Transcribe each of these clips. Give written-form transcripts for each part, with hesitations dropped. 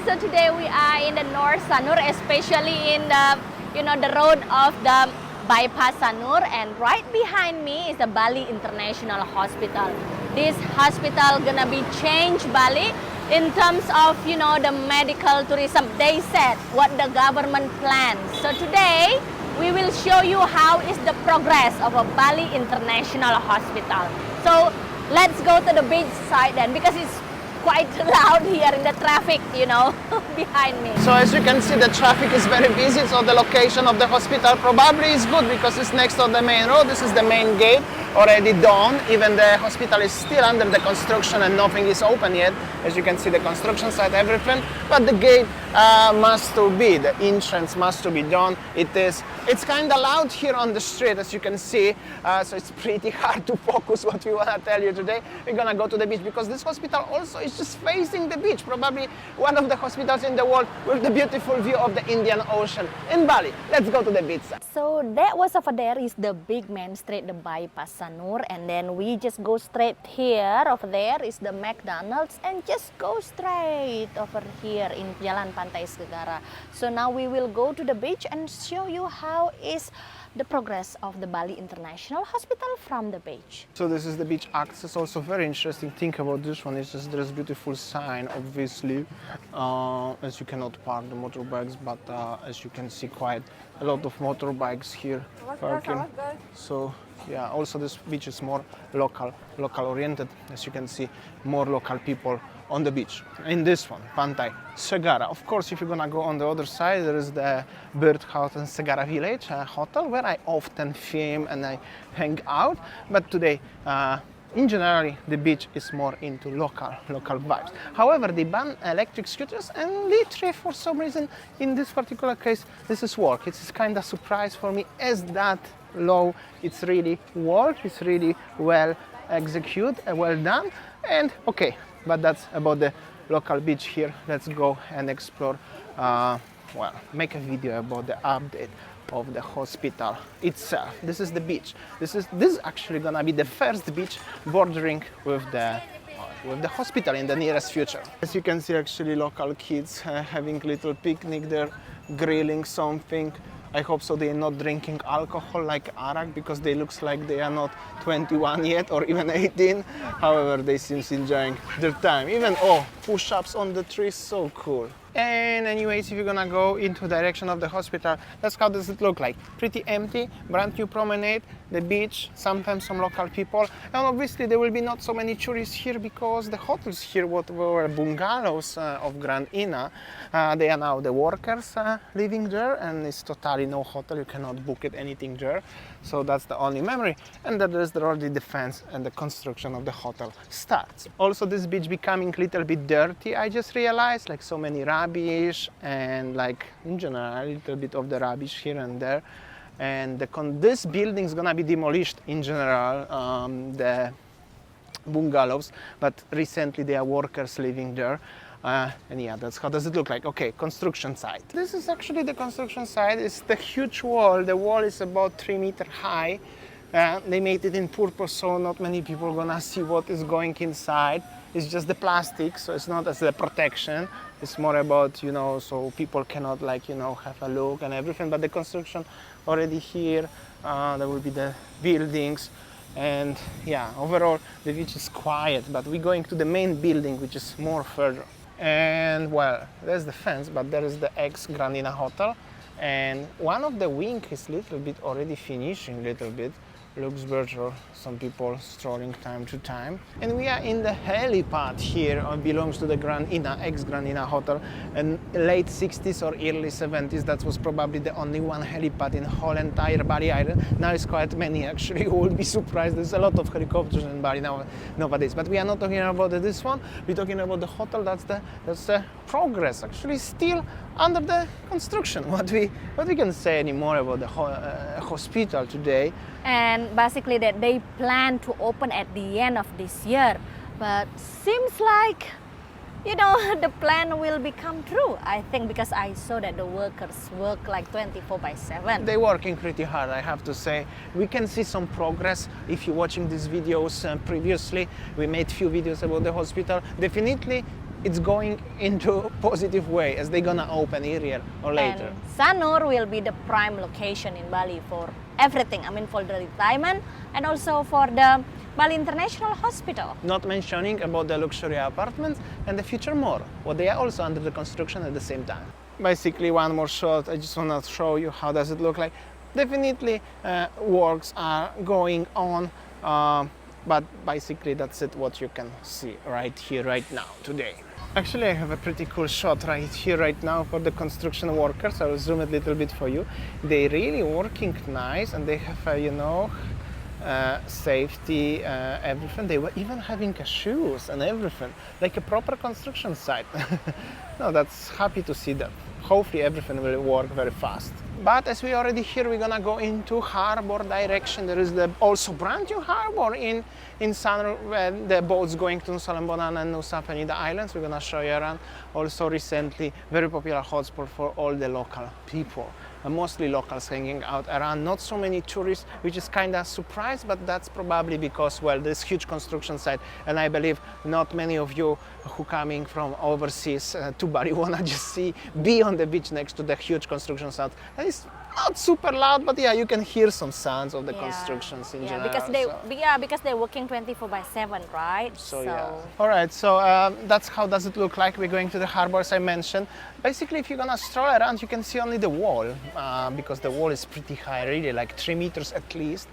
So today we are in the North Sanur, especially in the the road of the bypass Sanur, and right behind me is the Bali International Hospital. This hospital gonna be changed Bali in terms of the medical tourism. They said what the government plans. So today we will show you how is the progress of a Bali International Hospital. So let's go to the beach side then, because it's quite loud here in the traffic, behind me. So as you can see, the traffic is very busy, so the location of the hospital probably is good because it's next to the main road. This is the main gate, already done. Even the hospital is still under the construction and nothing is open yet. As you can see, the construction site, everything, but the gate must to be, the entrance must to be done. It's kind of loud here on the street, as you can see, so it's pretty hard to focus what we want to tell you today. We're gonna go to the beach because this hospital also is just facing the beach, probably one of the hospitals in the world with the beautiful view of the Indian Ocean in Bali. Let's go to the beach. So that was over there is the big main street, the bypass Sanur, and then we just go straight here. Over there is the McDonald's, and just go straight over here in Jalan Pantai Segara. So now we will go to the beach and show you how is the progress of the Bali International Hospital from the beach. So this is the beach access. Also very interesting thing about this one is just there's beautiful sign, obviously, as you cannot park the motorbikes, but as you can see, quite a lot of motorbikes here parking. So yeah, also this beach is more local oriented. As you can see, more local people on the beach. In this one, Pantai Segara. Of course, if you're gonna go on the other side, there is the Birdhouse and Segara Village hotel, where I often film and I hang out. But today, in general, the beach is more into local vibes. However, they ban electric scooters, and literally for some reason, in this particular case, this is work. It's kind of surprise for me, as that law, it's really work, it's really well executed, well done, and okay. But that's about the local beach here. Let's go and explore, make a video about the update of the hospital itself. This is the beach. This is actually gonna be the first beach bordering with the hospital in the nearest future. As you can see, actually local kids having little picnic there, grilling something. I hope so they're not drinking alcohol like arak, because they looks like they are not 21 yet or even 18. However, they seem enjoying their time. Even, push-ups on the trees, so cool. And anyways, if you're gonna go into direction of the hospital, that's how does it look like. Pretty empty, brand new promenade, the beach, sometimes some local people. And obviously there will be not so many tourists here because the hotels here, what were bungalows of Grand Ina, they are now the workers living there, and it's totally no hotel, you cannot book it, anything there. So that's the only memory. And then there's already the fence and the construction of the hotel starts. Also this beach becoming a little bit dirty, I just realized, like so many rubbish and like in general a little bit of the rubbish here and there. And this building is gonna be demolished in general, the bungalows, but recently there are workers living there. And yeah, that's how does it look like. Okay, construction site. This is actually the construction site. It's the huge wall. The wall is about 3 meters high. They made it in purpose, so not many people are gonna see what is going inside. It's just the plastic, so it's not as a protection. It's more about, so people cannot have a look and everything. But the construction already here, there will be the buildings. And yeah, overall the beach is quiet, but we're going to the main building, which is more further. And well, there's the fence, but there is the ex-Grand Ina Hotel. And one of the wing is little bit already finishing, little bit. Looks better, some people strolling time to time. And we are in the helipad here, belongs to the Grand Ina, ex-Grand Ina Hotel. And late 60s or early 70s, that was probably the only one helipad in whole entire Bali Island. Now it's quite many, actually. You will be surprised. There's a lot of helicopters in Bali nowadays. But we are not talking about this one. We're talking about the hotel. That's the progress. Actually, still under the construction. What we can say anymore about the hospital today? And basically that they plan to open at the end of this year, but seems like the plan will become true, I think, because I saw that the workers work like 24/7. They're working pretty hard, I have to say. We can see some progress. If you're watching these videos previously, we made few videos about the hospital. Definitely it's going into positive way as they're gonna open earlier or later. And Sanur will be the prime location in Bali for everything. I mean, for the retirement and also for the Bali International Hospital. Not mentioning about the luxury apartments and the future more, what they are also under the construction at the same time. Basically, one more shot. I just want to show you how does it look like. Definitely works are going on, but basically that's it what you can see right here, right now, today. Actually, I have a pretty cool shot right here, right now for the construction workers. I will zoom it a little bit for you. They really working nice, and they have, you know, safety, everything. They were even having shoes and everything, like a proper construction site. No, that's happy to see that. Hopefully everything will work very fast. But as we already here, we're gonna go into harbor direction. There is the also brand new harbor in Sanur, where the boats going to Nusa Lembongan and Nusa Penida Islands. We're gonna show you around. Also recently, very popular hotspot for all the local people. Mostly locals hanging out around, not so many tourists, which is kind of surprised, but that's probably because, well, this huge construction site, and I believe not many of you who coming from overseas to Bali wanna just be on the beach next to the huge construction site. And it's not super loud, but yeah, you can hear some sounds of the constructions in general. Because they're working 24/7, right? So yeah. All right, so that's how does it look like. We're going to the harbor, as I mentioned. Basically, if you're gonna stroll around, you can see only the wall, because the wall is pretty high, really, like 3 meters at least.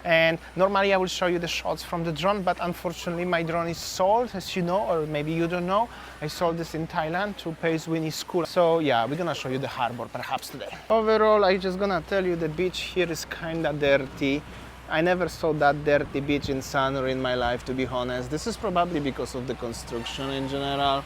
And normally I will show you the shots from the drone, but unfortunately my drone is sold, as you know, or maybe you don't know. I sold this in Thailand to Pace Winnie School. So yeah, we're gonna show you the harbor perhaps today. Overall, I just gonna tell you the beach here is kinda dirty. I never saw that dirty beach in Sanur in my life, to be honest. This is probably because of the construction in general,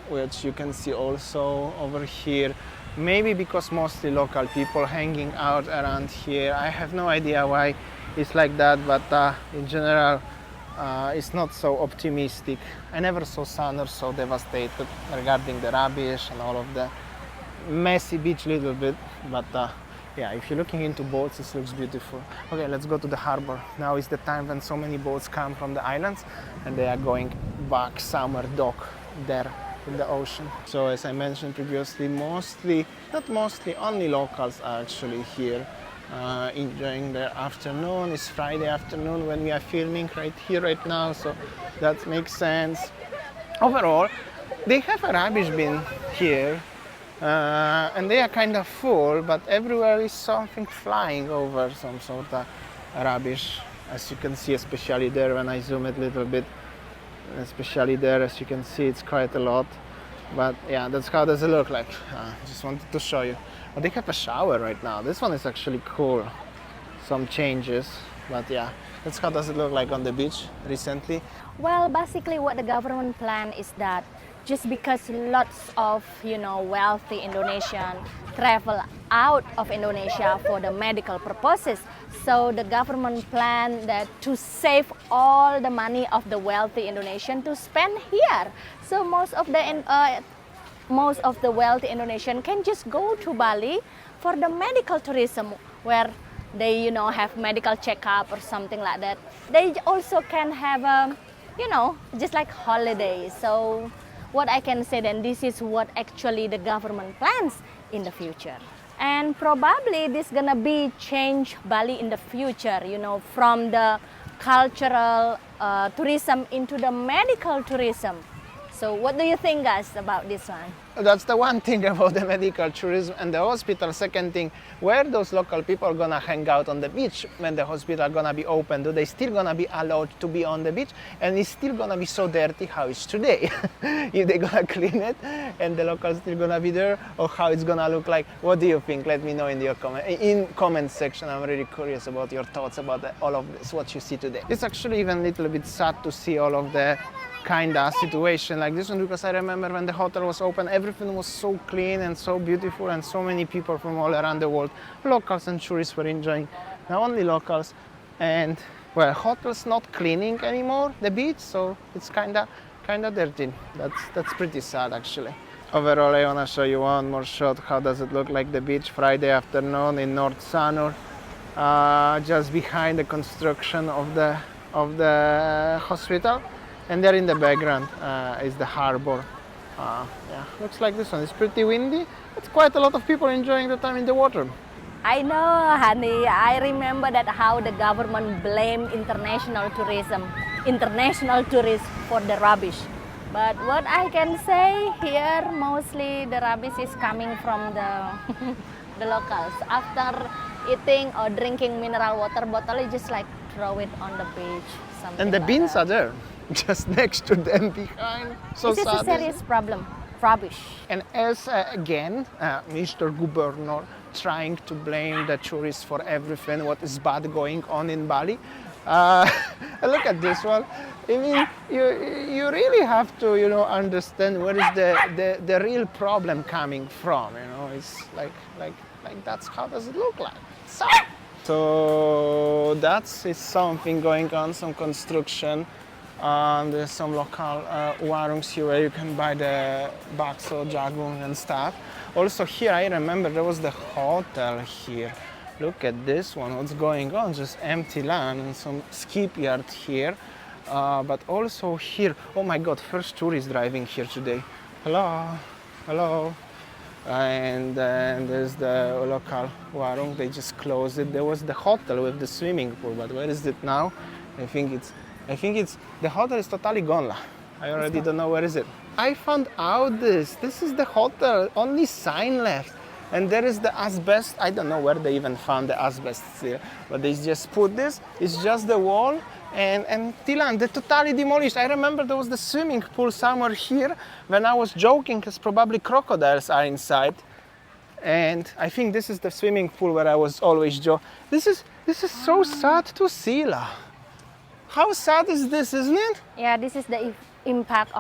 which you can see also over here. Maybe because mostly local people hanging out around here. I have no idea why it's like that, but in general, it's not so optimistic. I never saw Sanur so devastated regarding the rubbish and all of the messy beach a little bit, but yeah, if you're looking into boats, this looks beautiful. Okay, let's go to the harbor. Now is the time when so many boats come from the islands and they are going back somewhere dock there in the ocean. So as I mentioned previously, only locals are actually here enjoying their afternoon. It's Friday afternoon when we are filming right here, right now, so that makes sense. Overall, they have a rubbish bin here, and they are kind of full, but everywhere is something flying over, some sort of rubbish, as you can see, especially there when I zoom it a little bit. Especially there, as you can see, it's quite a lot. But yeah, that's how does it look like. Just wanted to show you. But they have a shower right now. This one is actually cool. Some changes, but yeah, that's how does it look like on the beach recently. Well, basically what the government plan is that just because lots of, you know, wealthy Indonesian travel out of Indonesia for the medical purposes, so the government plan that to save all the money of the wealthy Indonesian to spend here. So most of the wealthy Indonesian can just go to Bali for the medical tourism, where they, you know, have medical checkup or something like that. They also can have a, you know, just like holiday. So what I can say then, this is what actually the government plans in the future. And probably this gonna be change Bali in the future, you know, from the cultural tourism into the medical tourism. So what do you think, guys, about this one? That's the one thing about the medical tourism and the hospital. Second thing, where those local people are gonna hang out on the beach when the hospital gonna be open? Do they still gonna be allowed to be on the beach? And it's still gonna be so dirty how it's today? If they gonna clean it and the locals still gonna be there, or how it's gonna look like? What do you think? Let me know in your comment section. I'm really curious about your thoughts about all of this, what you see today. It's actually even a little bit sad to see all of the kind of situation like this one, because I remember when the hotel was open, everything was so clean and so beautiful, and so many people from all around the world, locals and tourists, were enjoying. Now only locals, and well, hotels not cleaning anymore the beach, so it's kind of dirty. That's pretty sad actually. Overall, I want to show you one more shot. How does it look like the beach Friday afternoon in North Sanur, just behind the construction of the hospital. And there in the background is the harbor. Yeah, looks like this one. It's pretty windy. It's quite a lot of people enjoying the time in the water. I know, honey. I remember that how the government blamed international tourists for the rubbish. But what I can say here, mostly the rubbish is coming from the the locals. After eating or drinking mineral water bottle, you just like throw it on the beach. And the like bins that. are there, just next to them behind. So This is a sad. serious problem. Rubbish. And as again, Mr. Governor trying to blame the tourists for everything what is bad going on in Bali. Look at this one. I mean, you really have to understand where is the real problem coming from. It's like that's how does it look like. So that's is something going on, some construction. There's some local warungs here where you can buy the bakso, jagung and stuff. Also here I remember there was the hotel here. Look at this one, what's going on? Just empty land and some skip yard here. But also here, oh my god, first tourist driving here today. Hello, hello. And then there's the local warung, they just closed it. There was the hotel with the swimming pool, but where is it now? I think it's the hotel is totally gone. I already don't know where is it. I found out this is the hotel, only sign left. And there is the asbestos. I don't know where they even found the asbestos here, but they just put this. It's just the wall and Tilan, they totally demolished. I remember there was the swimming pool somewhere here when I was joking because probably crocodiles are inside. And I think this is the swimming pool where I was always joking. This is so sad to see, La. How sad is this, isn't it? Yeah, this is the effect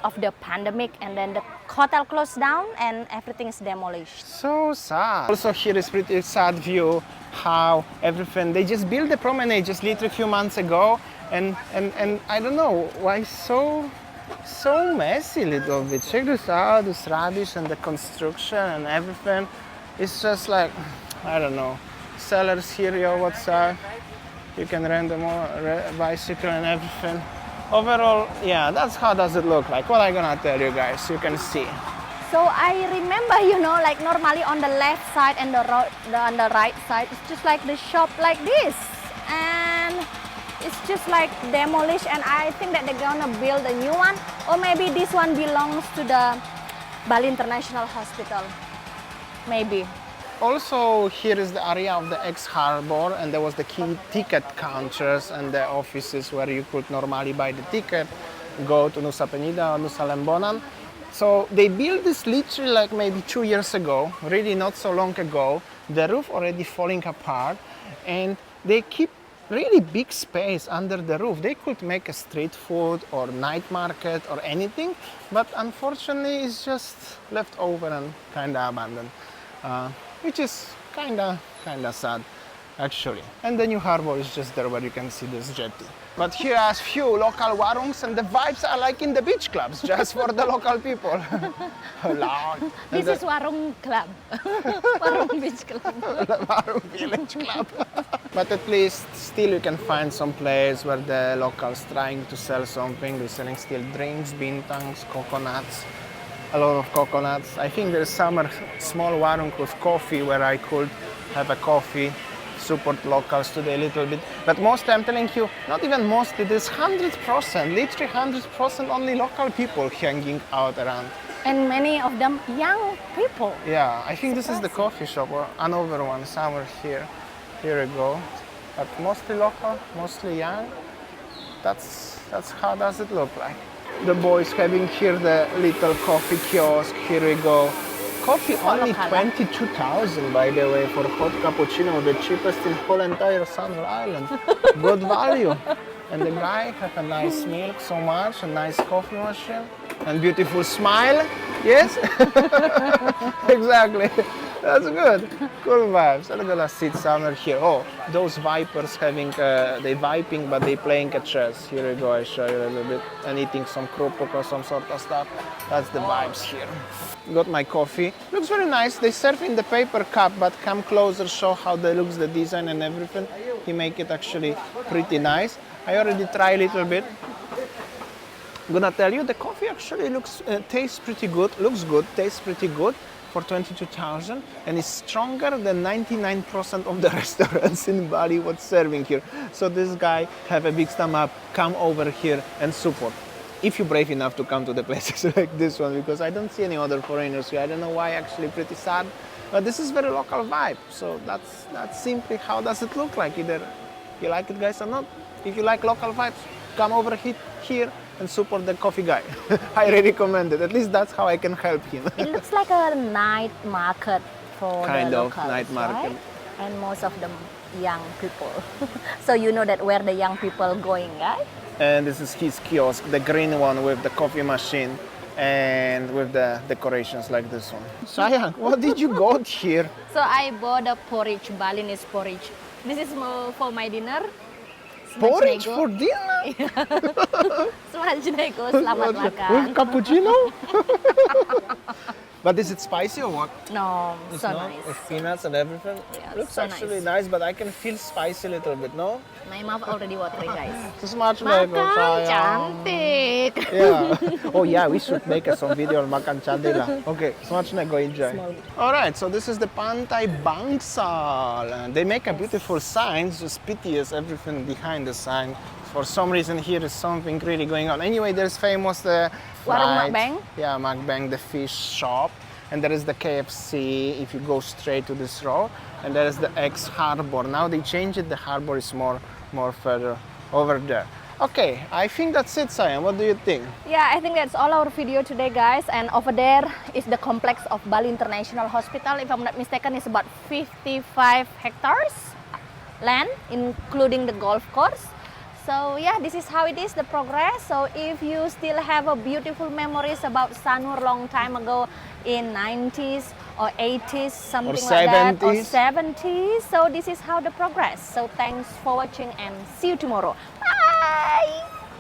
of the pandemic, and then the hotel closed down and everything is demolished. So sad. Also here is pretty sad view how everything, they just built the promenade just literally a few months ago and I don't know why so messy little bit. Check this out, this rubbish and the construction and everything. It's just like, I don't know. Sellers here, yo, what's up? You can rent a bicycle and everything. Overall, yeah, that's how does it look like. What I'm gonna tell you guys, you can see. So I remember, like normally on the left side and on the right side, it's just like the shop like this. And it's just like demolished, and I think that they're gonna build a new one. Or maybe this one belongs to the Bali International Hospital. Maybe. Also, here is the area of the ex-harbor, and there was the key ticket counters and the offices where you could normally buy the ticket, go to Nusa Penida or Nusa Lembonan. So they built this literally like maybe 2 years ago, really not so long ago. The roof already falling apart, and they keep really big space under the roof. They could make a street food or night market or anything, but unfortunately it's just left over and kind of abandoned. Which is kinda sad, actually. And the new harbor is just there where you can see this jetty. But here are few local warungs, and the vibes are like in the beach clubs, just for the local people. This is Warung Club, Warung Beach Club. Warung Village Club. But at least still you can find some place where the locals trying to sell something. They're selling still drinks, bintangs, coconuts. A lot of coconuts. I think there's some small warung with coffee where I could have a coffee, support locals today a little bit. But mostly, I'm telling you, not even mostly, there's 100%, literally 100% only local people hanging out around. And many of them young people. Yeah, I think this is the coffee shop or another one somewhere here. Here we go. But mostly local, mostly young. That's how does it look like. The boys having here the little coffee kiosk. Here we go. Coffee only 22,000 by the way for hot cappuccino, the cheapest in whole entire Sandal Island. Good value. And the guy have a nice milk, so much, a nice coffee machine, and beautiful smile. Yes? Exactly. That's good. Cool vibes. I'm gonna sit somewhere here. Oh, those vipers having, they viping, but they playing a chess. Here we go, I show you a little bit. And eating some krupuk or some sort of stuff. That's the vibes here. Got my coffee. Looks very nice. They serve in the paper cup, but come closer, show how they looks, the design and everything. He make it actually pretty nice. I already try a little bit. gonna tell you, the coffee actually tastes pretty good, looks good, tastes pretty good for 22,000, and is stronger than 99% of the restaurants in Bali what's serving here. So this guy have a big stomach, come over here and support. If you're brave enough to come to the places like this one, because I don't see any other foreigners here. I don't know why, actually pretty sad. But this is very local vibe. So that's simply how does it look like. Either you like it, guys, or not. If you like local vibes, come over here and support the coffee guy. I really recommend it. At least that's how I can help him. It looks like a night market for Kind the of locals, night market. right? And most of them young people. So you know that where the young people going, right? And this is his kiosk, the green one with the coffee machine and with the decorations like this one. Sayang, what did you got here? So I bought a porridge, Balinese porridge. This is for my dinner. Porridge for dinner? Selamat selamat makan. With cappuccino? But is it spicy or what? No, It's so not? nice. With peanuts and everything? Yeah, Looks so actually nice, but I can feel spicy a little bit, no? My mouth already watery, guys. Smart Makan cantik. Yeah. Oh yeah, we should make some video on makan cantik lah. Okay, smacznego, go enjoy. All right, so this is the Pantai Bangsal. And they make a beautiful sign, just piteous everything behind the sign. For some reason here is something really going on. Anyway, there's famous Warung fried- Makbang? Yeah, Makbang, the fish shop. And there is the KFC if you go straight to this road. And there is the ex-harbor. Now they changed it, the harbor is more further over there. Okay, I think that's it, Sayang. What do you think? Yeah, I think that's all our video today, guys. And over there is the complex of Bali International Hospital. If I'm not mistaken, it's about 55 hectares land, including the golf course. So yeah, this is how it is, the progress. So if you still have a beautiful memories about Sanur long time ago in 90s or 80s, something like that, or 70s. So this is how the progress. So thanks for watching and see you tomorrow. Bye!